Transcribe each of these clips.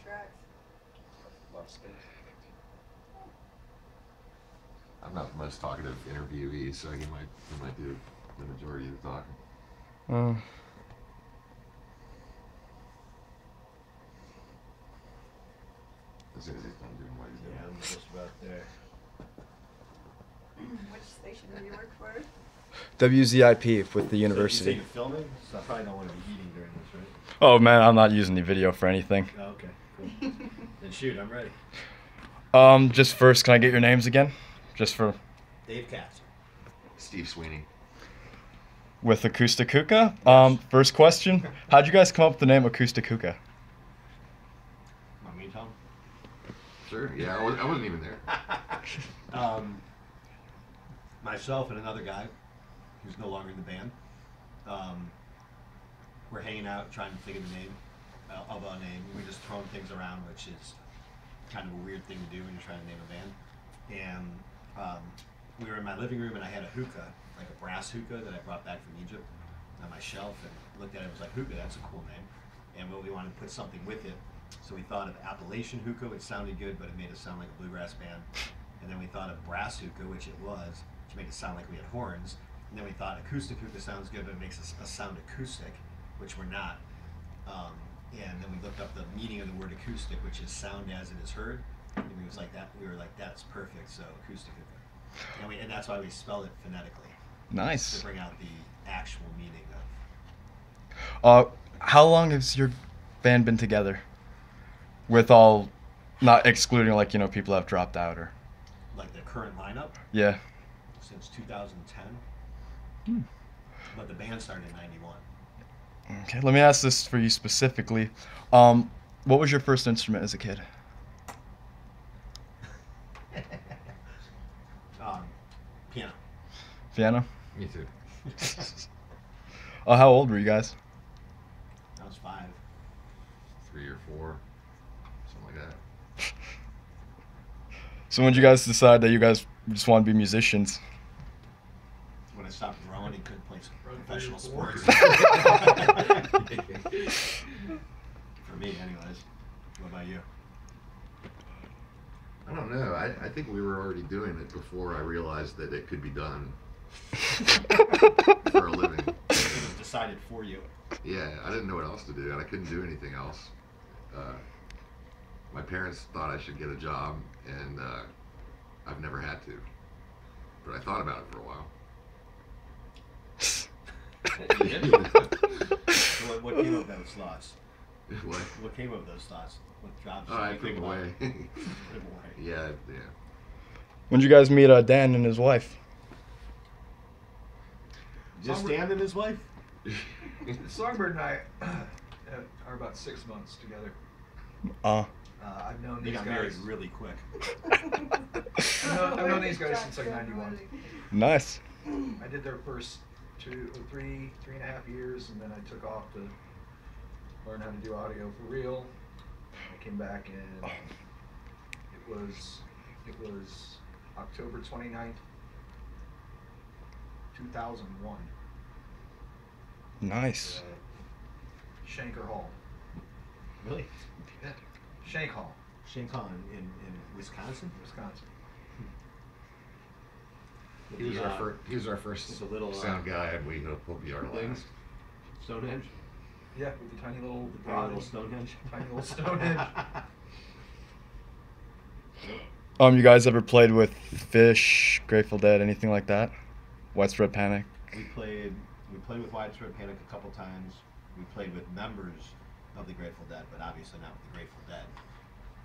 tracks? A lot of space. I'm not the most talkative interviewee, so he might do the majority of the talking. As soon as he's done doing what he's doing. Yeah, I'm just about there. Which station do you work for? WZIP with the university. So you say you're filming? So I probably don't want to be eating during this, right? Oh man, I'm not using the video for anything. Oh, okay, cool. Then shoot, I'm ready. Just first, can I get your names again? Just for... Dave Katz. Steve Sweeney. With Ekoostik Hookah. First question, how'd you guys come up with the name Ekoostik Hookah? Want me to tell him? Sure. Yeah, I wasn't even there. Myself and another guy who's no longer in the band, we're hanging out trying to think of the name of a name. We're just throwing things around, which is kind of a weird thing to do when you're trying to name a band. And we were in my living room and I had a hookah, like a brass hookah that I brought back from Egypt on my shelf, and looked at it and was like, hookah, that's a cool name. And we wanted to put something with it. So we thought of Appalachian hookah, which sounded good, but it made us sound like a bluegrass band. And then we thought of brass hookah, which it was, to make it sound like we had horns. And then we thought acoustic hookah sounds good, but it makes us sound acoustic, which we're not. And then we looked up the meaning of the word acoustic, which is sound as it is heard. And we was like that. We were like, that's perfect. So acoustic hookah, and that's why we spelled it phonetically. Nice. To bring out the actual meaning of. How long has your band been together? With all, not excluding like people have dropped out or. Like the current lineup? Yeah. Since 2010. But the band started in '91. Okay, let me ask this for you specifically. What was your first instrument as a kid? Piano. Piano? Me too. How old were you guys? I was 5. 3 or 4, something like that. So when did you guys decide that you guys just want to be musicians? When I stopped growing and couldn't play professional sports. For me, anyways. What about you? I don't know. I think we were already doing it before I realized that it could be done for a living. It was decided for you. Yeah, I didn't know what else to do, and I couldn't do anything else. My parents thought I should get a job, and I've never had to. But I thought about it for a while. So what came of those thoughts? What? What came of those thoughts? What jobs? Oh, I put them away. Put them away. Yeah. When did you guys meet Dan and his wife? Just Dan and his wife? Songbird and I are about 6 months together. I've known They these got guys. married really quick. I've known these guys since like '91. Nice. I did their first 3.5 years, and then I took off to learn how to do audio for real. I came back and it was October 29th, 2001. Nice. Shanker Hall. Really? Shank Hall. Shank Hall in Wisconsin? Wisconsin. He was our first the little sound guy, and we hope he'll be our things. last. Stonehenge? Yeah, with the tiny little Stonehenge. Tiny little Stonehenge. You guys ever played with Fish, Grateful Dead, anything like that? Widespread Panic? We played with Widespread Panic a couple times. We played with members of the Grateful Dead, but obviously not with the Grateful Dead.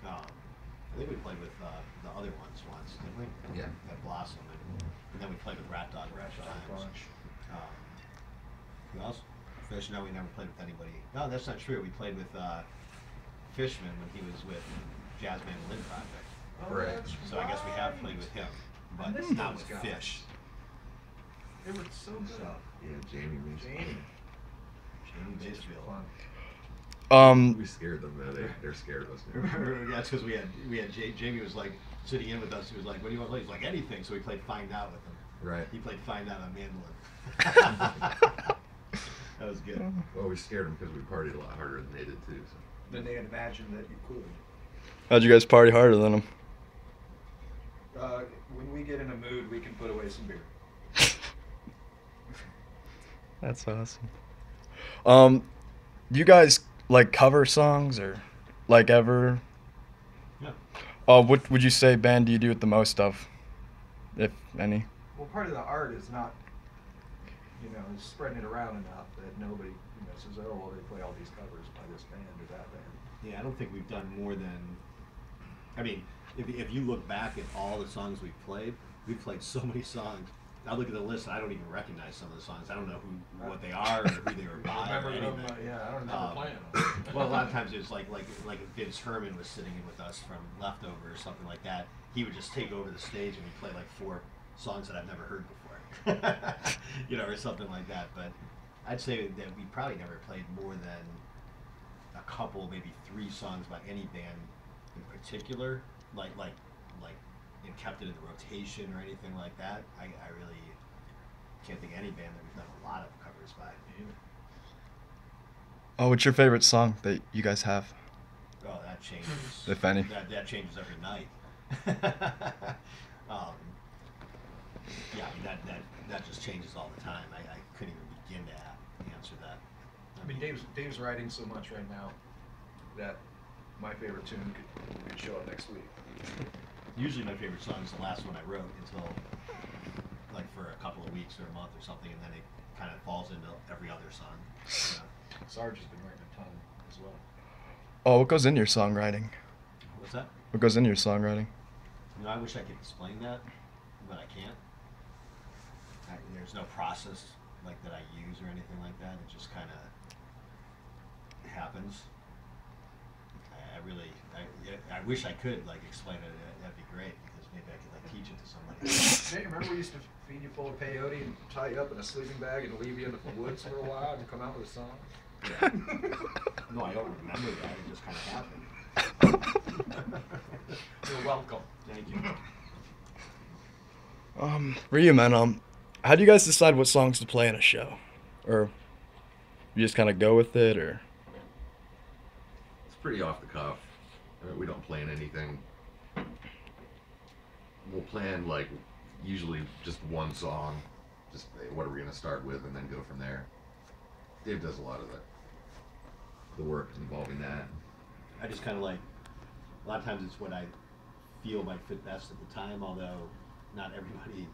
I think we played with the other ones once, didn't we? Yeah. At Blossom, and then we played with Rat Dog a couple times. Who else? Fish? No, we never played with anybody. No, that's not true. We played with Fishman when he was with Jazz Mandolin Project. Correct. So I guess we have played with him, but not with Fish. They were so good. So, Yeah, Jamie. Jamie. Jamie Basefield. We scared them though. They're scared of us now. Yeah, that's because we had Jamie was like sitting in with us. He was like, "What do you want to play?" He's like, "Anything." So we played Find Out with him. Right. He played Find Out on mandolin. That was good. Well, we scared them because we partied a lot harder than they did too. So. than they had imagined that you could. How'd you guys party harder than them? When we get in a mood, we can put away some beer. That's awesome. You guys like cover songs or like ever? Yeah. What would you say band do you do it the most of, if any? Well, part of the art is not, is spreading it around enough that nobody, says, oh, well, they play all these covers by this band or that band. Yeah, I don't think we've done more than. I mean, if you look back at all the songs we've played so many songs. I look at the list and I don't even recognize some of the songs. I don't know what they are or who they were by or anything. I don't remember playing them. Well, a lot of times it's like if Vince Herman was sitting in with us from Leftover or something like that, he would just take over the stage and he'd play like 4 songs that I've never heard before, or something like that. But I'd say that we probably never played more than a couple, maybe 3 songs by any band in particular, like and kept it in the rotation or anything like that. I really can't think of any band that we've done a lot of covers by. Oh, what's your favorite song that you guys have? Oh, that changes. If any. That changes every night. Yeah, I mean, that just changes all the time. I couldn't even begin to answer that. I mean, Dave's writing so much right now that my favorite tune could show up next week. Usually my favorite song is the last one I wrote until like for a couple of weeks or a month or something, and then it kind of falls into every other song. Sarge has been writing a ton as well. Oh, what goes into your songwriting? What's that? What goes into your songwriting? I wish I could explain that, but I can't. There's no process like that I use or anything like that. It just kind of happens. I wish I could like explain it. That'd be great because maybe I could like teach it to somebody. Jay, remember we used to feed you full of peyote and tie you up in a sleeping bag and leave you in the woods for a while and come out with a song? Yeah. No, I don't remember that. It just kind of happened. You're welcome. Thank you. For you, man, how do you guys decide what songs to play in a show? Or you just kind of go with it, or? It's pretty off the cuff. I mean, we don't plan anything. We'll plan like usually just one song. Just what are we gonna start with, and then go from there. Dave does a lot of the work involving that. I just kind of like, a lot of times it's what I feel might fit best at the time, although not everybody